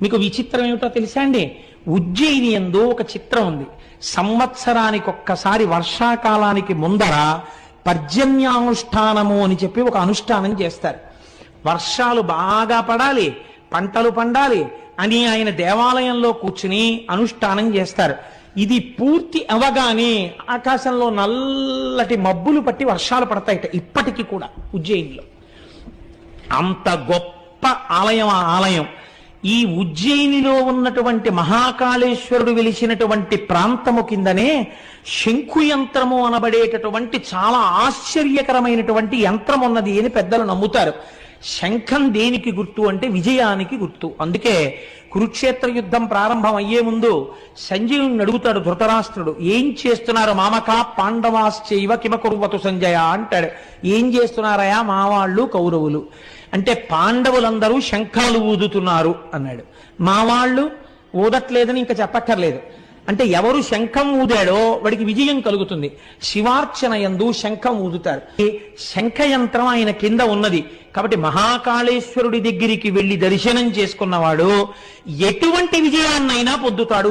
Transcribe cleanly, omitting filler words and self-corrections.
మీకు విచిత్రం ఏమిటో తెలుసా అండి? ఉజ్జయిని యందు ఒక చిత్రం ఉంది. సంవత్సరానికి ఒక్కసారి వర్షాకాలానికి ముందర పర్జన్యానుష్ఠానము అని చెప్పి ఒక అనుష్ఠానం చేస్తారు. వర్షాలు బాగా పడాలి, పంటలు పండాలి అని ఆయన దేవాలయంలో కూర్చుని అనుష్ఠానం చేస్తారు. ఇది పూర్తి అవగానే ఆకాశంలో నల్లటి మబ్బులు పట్టి వర్షాలు పడతాయిట ఇప్పటికీ కూడా ఉజ్జయినిలో. అంత గొప్ప ఆలయం ఆ ఆలయం. ఈ ఉజ్జయినిలో ఉన్నటువంటి మహాకాళేశ్వరుడు వెలిసినటువంటి ప్రాంతము కిందనే శంఖు యంత్రము అనబడేటటువంటి చాలా ఆశ్చర్యకరమైనటువంటి యంత్రం ఉన్నది అని పెద్దలు నమ్ముతారు. శంఖం దేనికి గుర్తు అంటే విజయానికి గుర్తు. అందుకే కురుక్షేత్ర యుద్ధం ప్రారంభం అయ్యే ముందు సంజయుని అడుగుతాడు ధృతరాష్ట్రుడు, ఏం చేస్తున్నారు మామకా పాండవాశ్చైవ కిమకుర్వతు సంజయ అంటాడు. ఏం చేస్తున్నారయా మా వాళ్ళు కౌరవులు అంటే, పాండవులందరూ శంఖాలు ఊదుతున్నారు అన్నాడు. మా వాళ్ళు ఊదట్లేదని ఇంకా చెప్పక్కర్లేదు. అంటే ఎవరు శంఖం ఊదాడో వాడికి విజయం కలుగుతుంది. శివార్చన యందు శంఖం ఊదుతారు. శంఖయంత్రం ఆయన కింద ఉన్నది కాబట్టి మహాకాళేశ్వరుడి దగ్గరికి వెళ్లి దర్శనం చేసుకున్నవాడు ఎటువంటి విజయాన్నైనా పొందుతాడు.